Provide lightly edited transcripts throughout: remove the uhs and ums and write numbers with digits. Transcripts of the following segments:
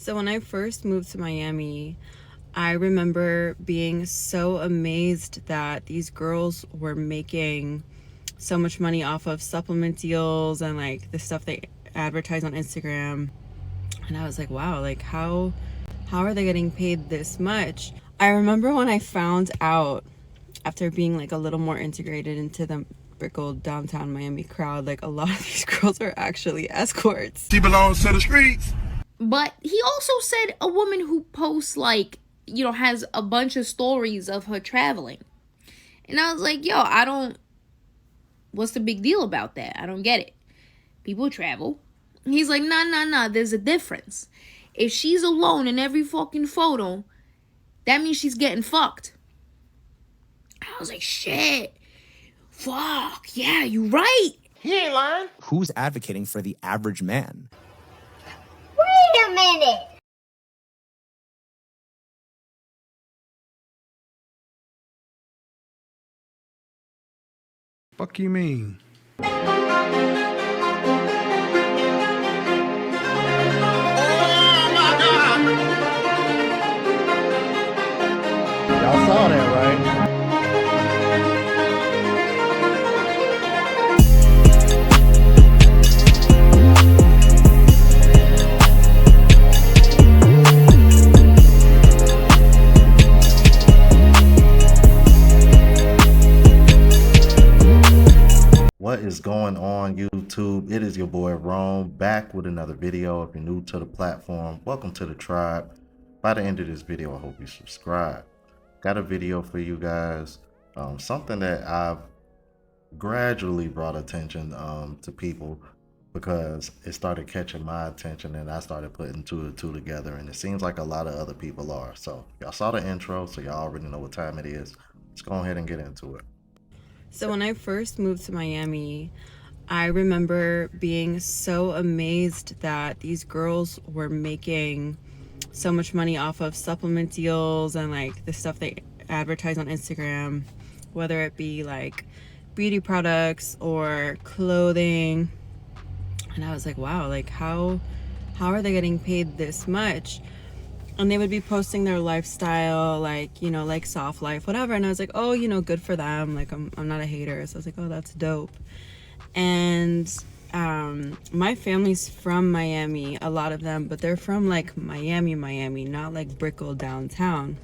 So when I first moved to Miami, I remember being so amazed that these girls were making so much money off of supplement deals and like the stuff they advertise on Instagram. And I was like, wow, like how are they getting paid this much? I remember when I found out after being like a little more integrated into the old downtown Miami crowd, like a lot of these girls are actually escorts. She belongs to the streets. But he also said a woman who posts, like, has a bunch of stories of her traveling. And I was like, what's the big deal about that? I don't get it. People travel. He's like, nah, there's a difference. If she's alone in every fucking photo, that means she's getting fucked. I was like, shit. Fuck, yeah, you right. He ain't lying. Who's advocating for the average man? Wait a minute. Fuck you mean? Y'all saw that, right? What is going on, YouTube? It is your boy Rome, back with another video. If you're new to the platform, welcome to the tribe. By the end of this video, I hope you subscribe. Got a video for you guys, something that I've gradually brought attention to people because it started catching my attention and I started putting two and two together, and it seems like a lot of other people are. So y'all saw the intro, so y'all already know what time it is. Let's go ahead and get into it. So when I first moved to Miami, I remember being so amazed that these girls were making so much money off of supplement deals and like the stuff they advertise on Instagram, whether it be like beauty products or clothing. And I was like, wow, like how are they getting paid this much? And they would be posting their lifestyle, like, like soft life, whatever. And I was like, oh, good for them. Like, I'm not a hater. So I was like, oh, that's dope. And my family's from Miami, a lot of them, but they're from like Miami, not like Brickell downtown.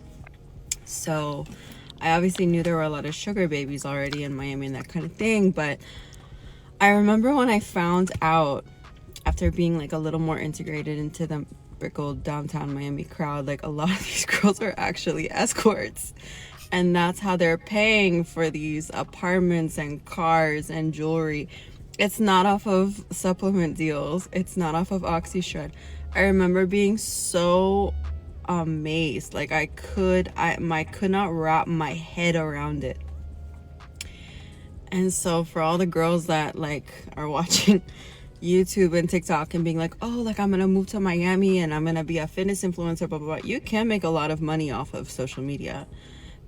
So I obviously knew there were a lot of sugar babies already in Miami and that kind of thing. But I remember when I found out after being like a little more integrated into the old downtown Miami crowd, like a lot of these girls are actually escorts, and that's how they're paying for these apartments and cars and jewelry. It's not off of supplement deals, it's not off of OxyShred. I remember being so amazed, like I could not wrap my head around it. And so for all the girls that like are watching YouTube and TikTok and being like, oh, like I'm gonna move to Miami and I'm gonna be a fitness influencer, blah, blah, blah. You can make a lot of money off of social media,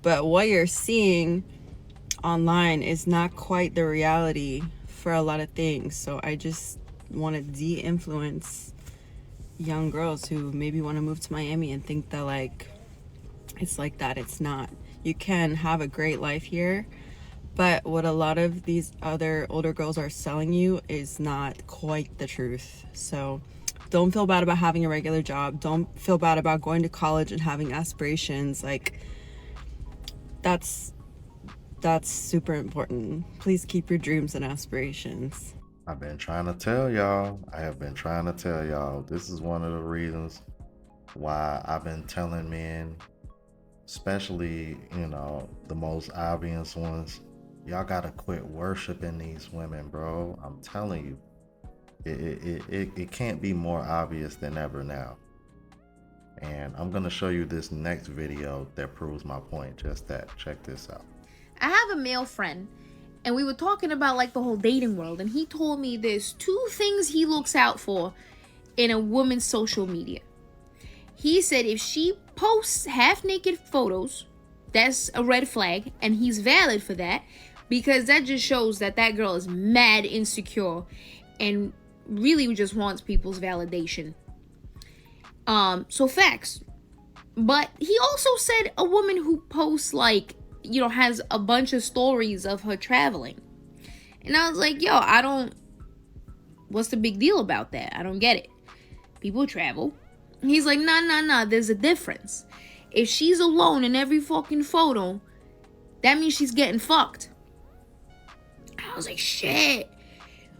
but what you're seeing online is not quite the reality for a lot of things. So I just want to de-influence young girls who maybe want to move to Miami and think that like it's like that. It's not. You can have a great life here, but what a lot of these other older girls are selling you is not quite the truth. So don't feel bad about having a regular job. Don't feel bad about going to college and having aspirations. Like that's super important. Please keep your dreams and aspirations. I've been trying to tell y'all. I have been trying to tell y'all. This is one of the reasons why I've been telling men, especially, the most obvious ones, y'all gotta quit worshiping these women, bro. I'm telling you, it can't be more obvious than ever now. And I'm gonna show you this next video that proves my point. Just that. Check this out. I have a male friend, and we were talking about like the whole dating world, and he told me there's two things he looks out for in a woman's social media. He said if she posts half-naked photos, that's a red flag, and he's valid for that, because that just shows that that girl is mad insecure and really just wants people's validation. So facts. But he also said a woman who posts like, has a bunch of stories of her traveling. And I was like, yo, what's the big deal about that? I don't get it. People travel. He's like, nah, there's a difference. If she's alone in every fucking photo, that means she's getting fucked. I was like, shit.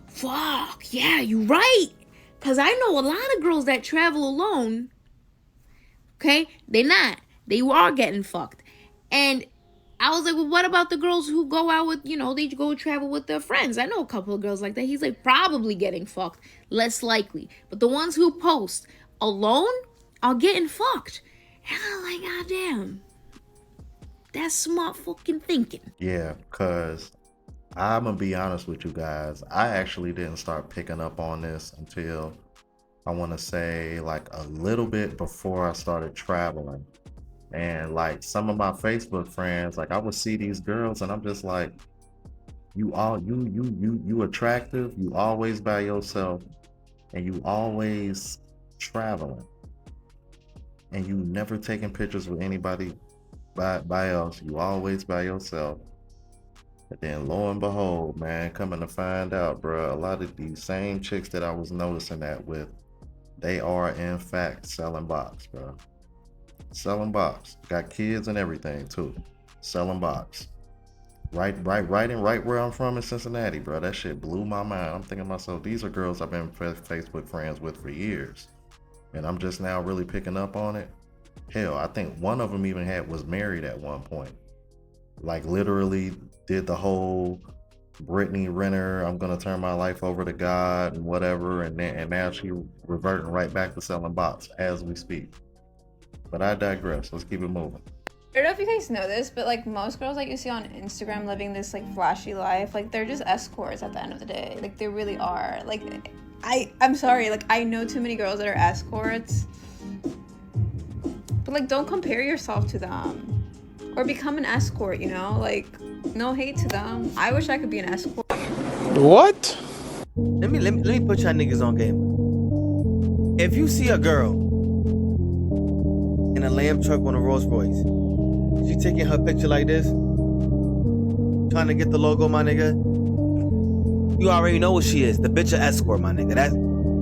Fuck, yeah, you right. Because I know a lot of girls that travel alone. Okay? They're not. They are getting fucked. And I was like, well, what about the girls who go out with, they go travel with their friends? I know a couple of girls like that. He's like, probably getting fucked. Less likely. But the ones who post alone are getting fucked. And I'm like, God damn. That's smart fucking thinking. Yeah, because I'm going to be honest with you guys. I actually didn't start picking up on this until, I want to say, like a little bit before I started traveling. And like some of my Facebook friends, like I would see these girls and I'm just like, you attractive, you always by yourself, and you always traveling. And you never taking pictures with anybody by else. You always by yourself. And then lo and behold, man, coming to find out, bro, a lot of these same chicks that I was noticing that with, they are in fact selling box, bro. Selling box. Got kids and everything too. Selling box. Right where I'm from in Cincinnati, bro. That shit blew my mind. I'm thinking to myself, these are girls I've been Facebook friends with for years. And I'm just now really picking up on it. Hell, I think one of them even was married at one point. Like literally did the whole Brittany Renner, I'm gonna turn my life over to God and whatever, and now she reverting right back to selling box as we speak. But I digress. Let's keep it moving. I don't know if you guys know this, but like most girls that you see on Instagram living this like flashy life, like they're just escorts at the end of the day. Like they really are. Like I'm sorry, like I know too many girls that are escorts. But like don't compare yourself to them. Or become an escort, like no hate to them. I wish I could be an escort. What? Let me put y'all niggas on game. If you see a girl in a lamb truck on a Rolls Royce, she taking her picture like this, trying to get the logo, my nigga, you already know what she is. The bitch a escort, my nigga.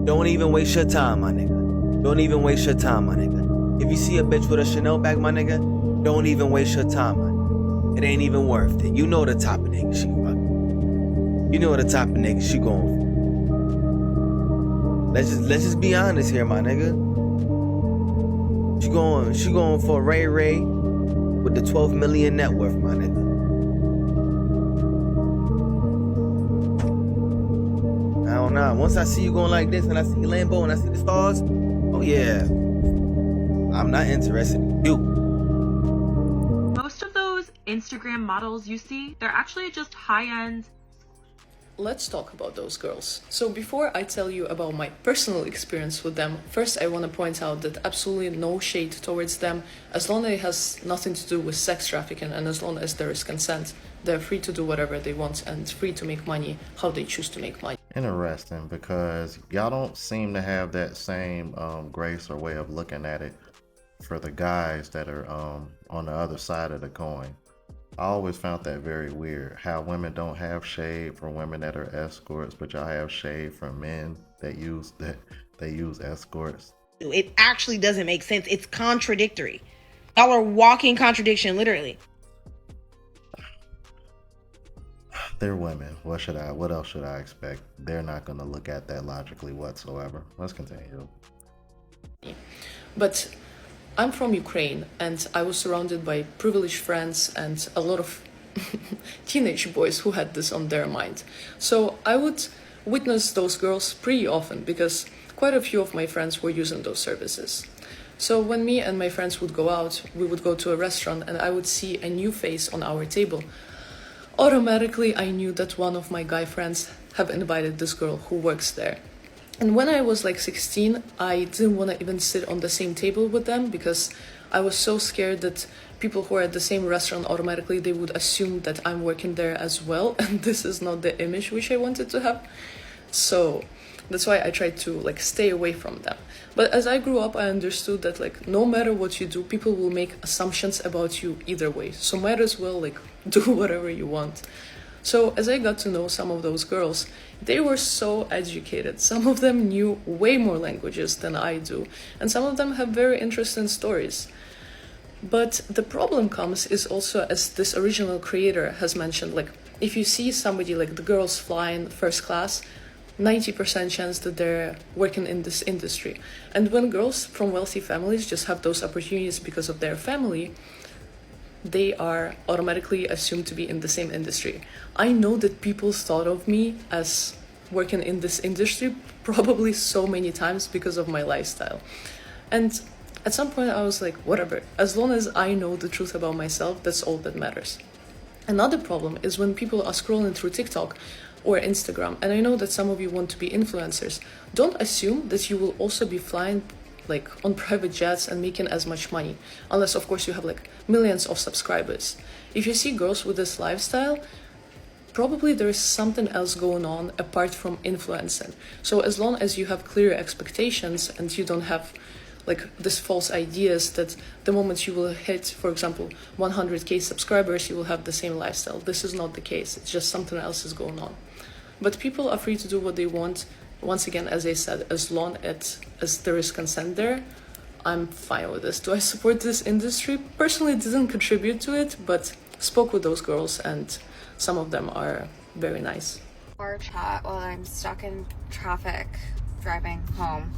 Don't even waste your time, my nigga. Don't even waste your time, my nigga. If you see a bitch with a Chanel bag, my nigga, don't even waste your time, man. It ain't even worth it. You know the type of nigga she fucking. You know the type of nigga she going for. Let's just be honest here, my nigga. She going for Ray with the 12 million net worth, my nigga. I don't know. Once I see you going like this and I see your Lambo and I see the stars, oh yeah, I'm not interested in you. Most of those Instagram models you see, they're actually just high-end. Let's talk about those girls. So before I tell you about my personal experience with them, first I want to point out that absolutely no shade towards them. As long as it has nothing to do with sex trafficking and as long as there is consent, they're free to do whatever they want and free to make money how they choose to make money. Interesting, because y'all don't seem to have that same grace or way of looking at it for the guys that are on the other side of the coin. I always found that very weird, how women don't have shade for women that are escorts, but y'all have shade for men that use escorts. It actually doesn't make sense. It's contradictory. Y'all are walking contradiction, literally. They're women. What else should I expect? They're not gonna look at that logically whatsoever. Let's continue. But I'm from Ukraine and I was surrounded by privileged friends and a lot of teenage boys who had this on their mind. So I would witness those girls pretty often because quite a few of my friends were using those services. So when me and my friends would go out, we would go to a restaurant and I would see a new face on our table. Automatically, I knew that one of my guy friends have invited this girl who works there. And when I was like 16, I didn't want to even sit on the same table with them because I was so scared that people who are at the same restaurant automatically they would assume that I'm working there as well, and this is not the image which I wanted to have. So That's why I tried to like stay away from them. But as I grew up, I understood that like no matter what you do, people will make assumptions about you either way. So might as well like do whatever you want. So as I got to know some of those girls, they were so educated. Some of them knew way more languages than I do, and some of them have very interesting stories. But the problem comes is also, as this original creator has mentioned, like if you see somebody like the girls flying first class, 90% chance that they're working in this industry. And when girls from wealthy families just have those opportunities because of their family, they are automatically assumed to be in the same industry. I know that people thought of me as working in this industry probably so many times because of my lifestyle. And at some point I was like, whatever, as long as I know the truth about myself, that's all that matters. Another problem is when people are scrolling through TikTok or Instagram, and I know that some of you want to be influencers, don't assume that you will also be flying like on private jets and making as much money, unless of course you have like millions of subscribers. If you see girls with this lifestyle, probably there is something else going on apart from influencing. So as long as you have clear expectations and you don't have like this false ideas that the moment you will hit, for example, 100k subscribers, you will have the same lifestyle. This is not the case. It's just something else is going on. But people are free to do what they want. Once again, as I said, as long as there is consent there, I'm fine with this. Do I support this industry? Personally, didn't contribute to it, but spoke with those girls and some of them are very nice. Our chat while I'm stuck in traffic driving home.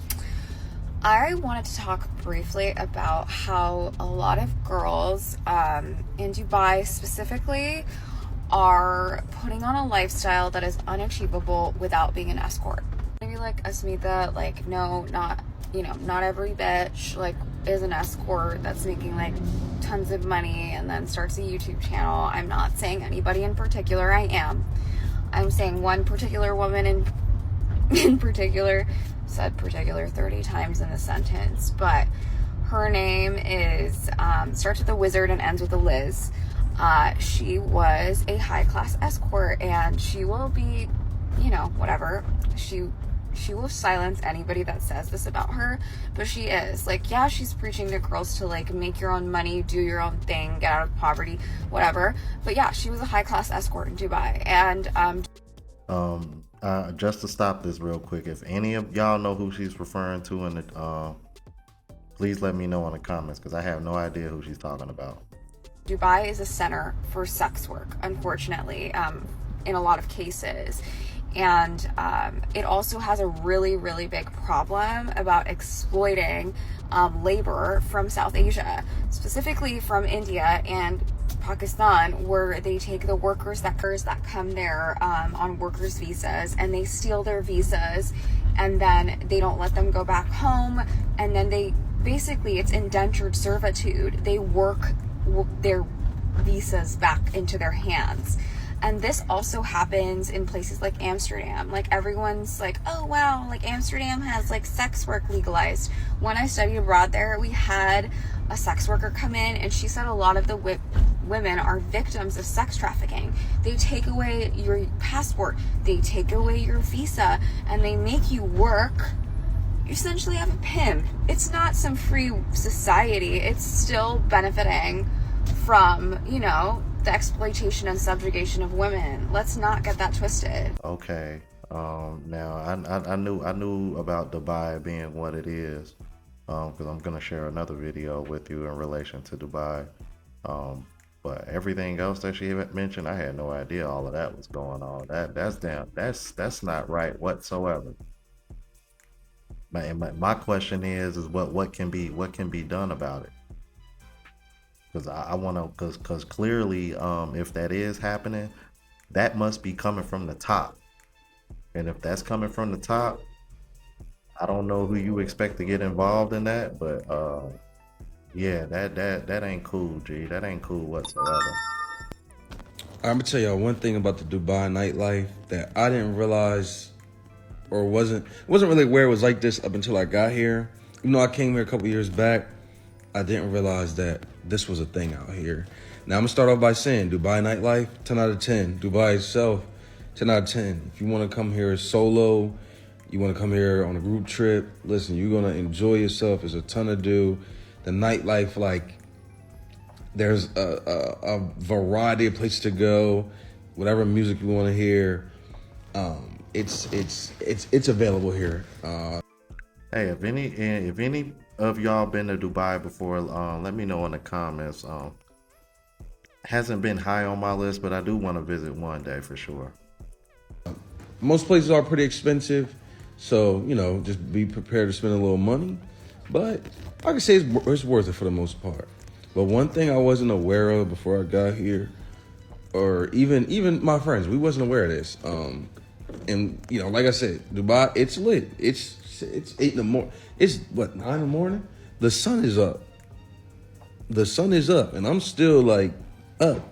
I wanted to talk briefly about how a lot of girls in Dubai specifically are putting on a lifestyle that is unachievable without being an escort. Maybe like Asmitha, like no, not, you know, not every bitch like is an escort that's making like tons of money and then starts a YouTube channel. I'm not saying anybody in particular. I'm saying one particular woman in particular, said particular 30 times in the sentence, but her name is starts with a wizard and ends with a Liz. She was a high-class escort, and she will be, you know, whatever. She will silence anybody that says this about her, but she is. Like, yeah, she's preaching to girls to, like, make your own money, do your own thing, get out of poverty, whatever. But yeah, she was a high-class escort in Dubai, and just to stop this real quick, if any of y'all know who she's referring to in the please let me know in the comments, because I have no idea who she's talking about. Dubai is a center for sex work, unfortunately, in a lot of cases. And it also has a really, really big problem about exploiting labor from South Asia, specifically from India and Pakistan, where they take the workers that come there on workers' visas, and they steal their visas, and then they don't let them go back home, and then they basically, it's indentured servitude. They work their visas back into their hands. And this also happens in places like Amsterdam. Like, everyone's like, oh wow, like Amsterdam has like sex work legalized. When I studied abroad there, we had a sex worker come in, and she said a lot of the women are victims of sex trafficking. They take away your passport, they take away your visa, and they make you work. You essentially have a pimp. It's not some free society. It's still benefiting from, you know, the exploitation and subjugation of women. Let's not get that twisted. Okay. Now I knew about Dubai being what it is, because I'm gonna share another video with you in relation to Dubai. But everything else that she mentioned, I had no idea all of that was going on. That's not right whatsoever. My question is what can be done about it? Because I want to, because clearly, if that is happening, that must be coming from the top. And if that's coming from the top, I don't know who you expect to get involved in that, but yeah, that ain't cool, G. That ain't cool whatsoever. I'm gonna tell y'all one thing about the Dubai nightlife that I didn't realize, or wasn't really aware it was like this up until I got here. Even though I came here a couple years back, I didn't realize that this was a thing out here. Now I'm gonna start off by saying Dubai nightlife, 10 out of 10. Dubai itself, 10 out of 10. If you wanna come here solo, You want to come here on a group trip, listen, you're going to enjoy yourself. There's a ton to do. The nightlife, like, there's a variety of places to go. Whatever music you want to hear, it's available here. Hey, if any of y'all been to Dubai before, let me know in the comments. Hasn't been high on my list, but I do want to visit one day for sure. Most places are pretty expensive, so, you know, just be prepared to spend a little money. But I can say it's worth it for the most part. But one thing I wasn't aware of before I got here, or even my friends, we wasn't aware of this. And, you know, like I said, Dubai, it's lit. It's 8 in the morning. It's, what, 9 in the morning? The sun is up. The sun is up, and I'm still, like, up.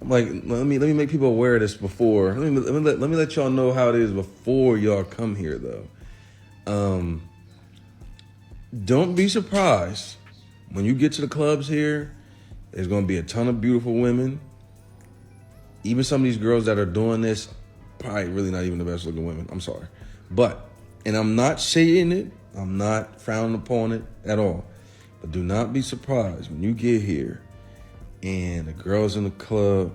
I'm like, let me make people aware of this before. Let me let y'all know how it is before y'all come here, though. Don't be surprised when you get to the clubs here. There's gonna be a ton of beautiful women. Even some of these girls that are doing this, probably really not even the best looking women. I'm sorry, and I'm not shading it. I'm not frowning upon it at all. But do not be surprised when you get here and the girls in the club,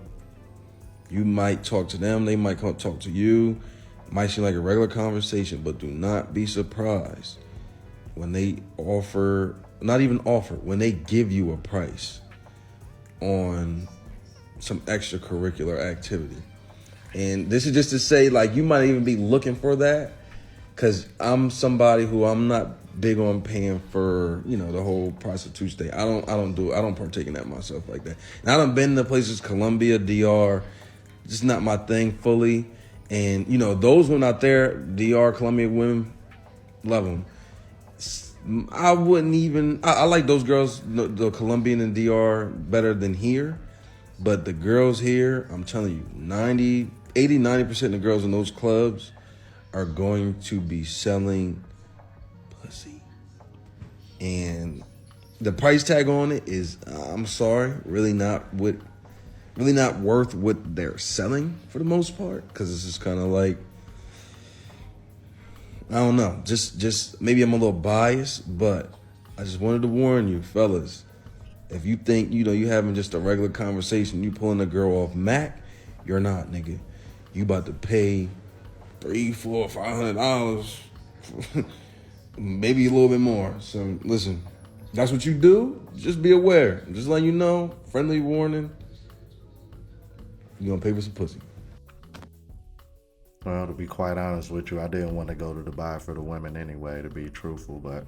you might talk to them, they might come talk to you. It might seem like a regular conversation, but do not be surprised when they offer, not even offer, when they give you a price on some extracurricular activity. And this is just to say, like, you might even be looking for that, because I'm somebody who I'm not big on paying for, you know, the whole prostitution thing. I don't partake in that myself like that. And I done been to places, Colombia, DR, just not my thing fully. And, you know, those women out there, DR, Colombia women, love them. I wouldn't even, I like those girls, the Colombian and DR, better than here. But the girls here, I'm telling you, 90% of the girls in those clubs are going to be selling pussy. And the price tag on it is, I'm sorry, really not worth what they're selling for the most part. Because it's just kind of like, I don't know, just maybe I'm a little biased, but I just wanted to warn you, fellas. If you think, you know, you having just a regular conversation, you pulling a girl off Mac, you're not, nigga. You about to pay $300, $400, $500, maybe a little bit more. So listen, that's what you do. Just be aware. I'm just letting you know, friendly warning, you're gonna pay for some pussy. Well, to be quite honest with you, I didn't want to go to Dubai for the women anyway, to be truthful, but,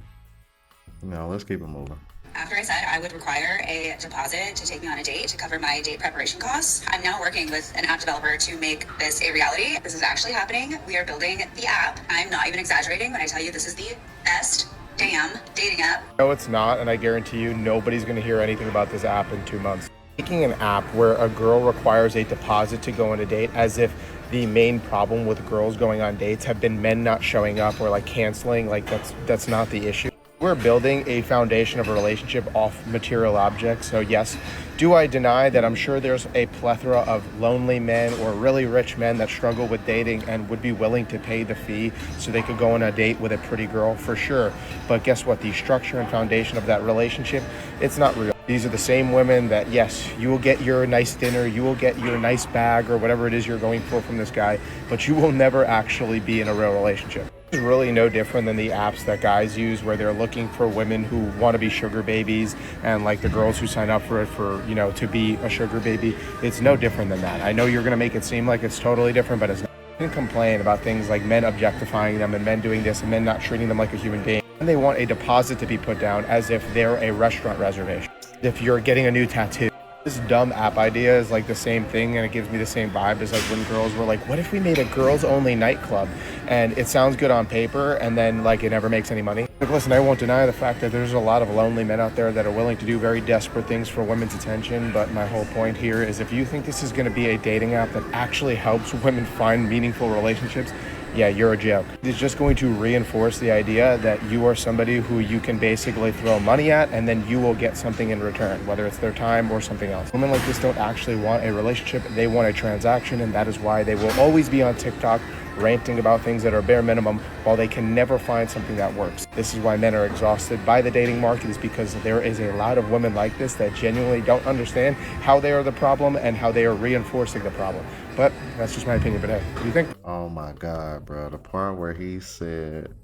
you know, let's keep it moving. After I said I would require a deposit to take me on a date to cover my date preparation costs, I'm now working with an app developer to make this a reality. This is actually happening. We are building the app. I'm not even exaggerating when I tell you this is the best damn dating app. No, it's not, and I guarantee you nobody's going to hear anything about this app in 2 months. Making an app where a girl requires a deposit to go on a date, as if the main problem with girls going on dates have been men not showing up or like canceling, like that's not the issue. We're building a foundation of a relationship off material objects. So yes, do I deny that I'm sure there's a plethora of lonely men or really rich men that struggle with dating and would be willing to pay the fee so they could go on a date with a pretty girl, for sure. But guess what? The structure and foundation of that relationship, it's not real. These are the same women that, yes, you will get your nice dinner, you will get your nice bag or whatever it is you're going for from this guy, but you will never actually be in a real relationship. It's really no different than the apps that guys use where they're looking for women who want to be sugar babies, and like the girls who sign up for it for, you know, to be a sugar baby. It's no different than that. I know you're going to make it seem like it's totally different, but it's not. You can complain about things like men objectifying them and men doing this and men not treating them like a human being. And they want a deposit to be put down as if they're a restaurant reservation. If you're getting a new tattoo. This dumb app idea is like the same thing, and it gives me the same vibe as like when girls were like, what if we made a girls only nightclub? And it sounds good on paper, and then like it never makes any money. Like, listen, I won't deny the fact that there's a lot of lonely men out there that are willing to do very desperate things for women's attention, but my whole point here is if you think this is going to be a dating app that actually helps women find meaningful relationships, yeah, you're a joke. It's just going to reinforce the idea that you are somebody who you can basically throw money at and then you will get something in return, whether it's their time or something else. Women like this don't actually want a relationship, they want a transaction, and that is why they will always be on TikTok ranting about things that are bare minimum while they can never find something that works. This is why men are exhausted by the dating market, is because there is a lot of women like this that genuinely don't understand how they are the problem and how they are reinforcing the problem. But that's just my opinion. But hey, what do you think? Oh my God, bro. The part where he said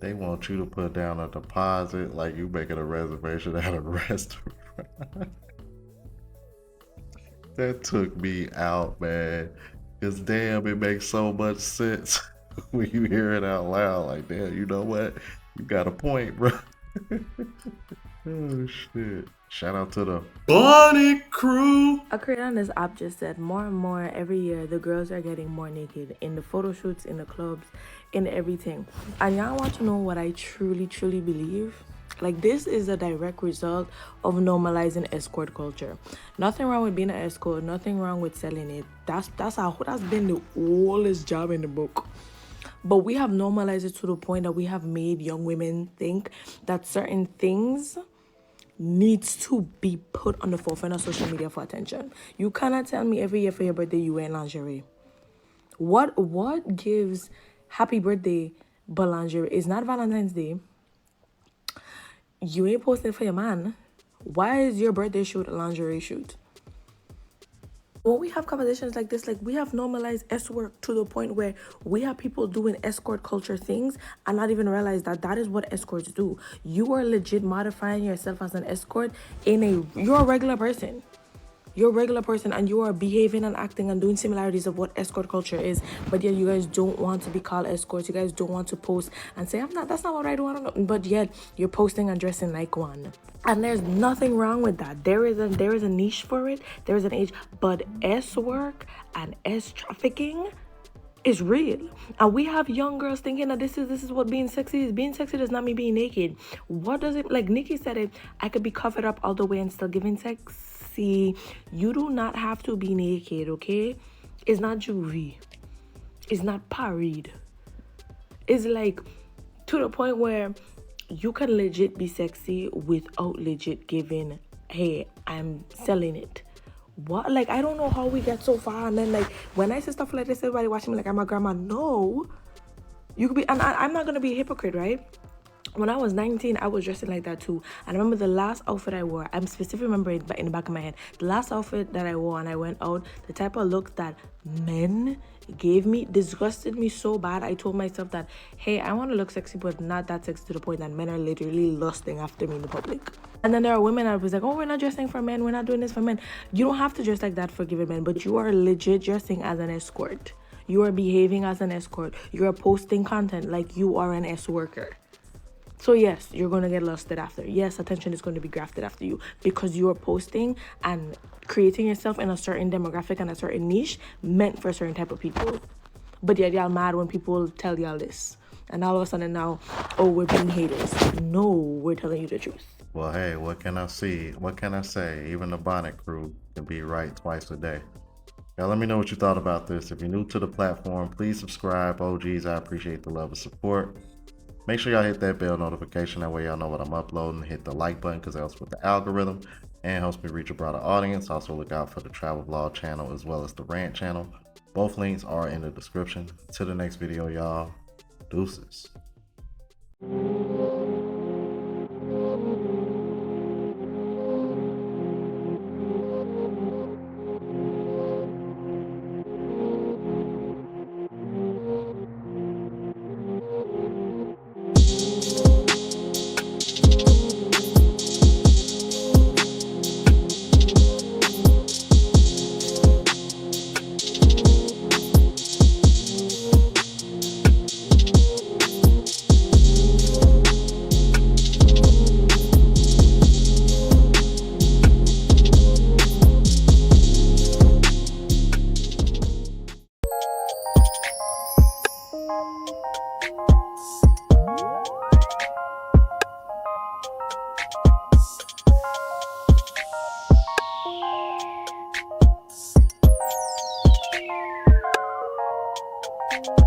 they want you to put down a deposit like you making a reservation at a restaurant. That took me out, man. Because damn, it makes so much sense when you hear it out loud. Like, damn, you know what? You got a point, bro. Oh, shit. Shout out to the Bunny Crew. A creator on this app just said more and more every year the girls are getting more naked in the photo shoots, in the clubs, in everything. And y'all want to know what I truly believe? Like, this is a direct result of normalizing escort culture. Nothing wrong with being an escort, nothing wrong with selling it. That's been the oldest job in the book. But we have normalized it to the point that we have made young women think that certain things needs to be put on the forefront of social media for attention. You cannot tell me every year for your birthday you wear lingerie. What gives happy birthday but lingerie? It's not Valentine's Day. You ain't posting for your man. Why is your birthday shoot a lingerie shoot? When we have conversations like this, like, we have normalized escort to the point where we have people doing escort culture things and not even realize that that is what escorts do. You are legit modifying yourself as an escort you're a regular person. You're a regular person and you are behaving and acting and doing similarities of what escort culture is. But yet you guys don't want to be called escorts. You guys don't want to post and say, that's not what I do. I don't know. But yet you're posting and dressing like one. And there's nothing wrong with that. There is a niche for it. There is an age. But S-work and S-trafficking is real. And we have young girls thinking that this is what being sexy is. Being sexy does not mean being naked. What does it, like Nikki said it, I could be covered up all the way and still giving sex. See, you do not have to be naked, okay? It's not juvie. It's not parried. It's like to the point where you can legit be sexy without legit giving, hey, I'm selling it. What? Like, I don't know how we get so far. And then, like, when I say stuff like this, everybody watching me like I'm a grandma. No. You could be, and I'm not going to be a hypocrite, right? When I was 19, I was dressing like that too. And I remember the last outfit I wore, I'm specifically remembering it in the back of my head. The last outfit that I wore and I went out, the type of look that men gave me disgusted me so bad. I told myself that, hey, I want to look sexy, but not that sexy to the point that men are literally lusting after me in the public. And then there are women that was like, oh, we're not dressing for men. We're not doing this for men. You don't have to dress like that for giving men, but you are legit dressing as an escort. You are behaving as an escort. You are posting content like you are an S-worker. So yes, you're going to get lusted after. Yes, attention is going to be grafted after you because you are posting and creating yourself in a certain demographic and a certain niche meant for a certain type of people. But yet y'all mad when people tell y'all this. And all of a sudden now, oh, we're being haters. No, we're telling you the truth. Well, hey, what can I see? What can I say? Even the Bonnet Crew can be right twice a day. Now, let me know what you thought about this. If you're new to the platform, please subscribe. OGs, I appreciate the love and support. Make sure y'all hit that bell notification. That way y'all know what I'm uploading. Hit the like button because that helps with the algorithm and helps me reach a broader audience. Also look out for the travel vlog channel as well as the rant channel. Both links are in the description. Till the next video, y'all. Deuces. Thank you.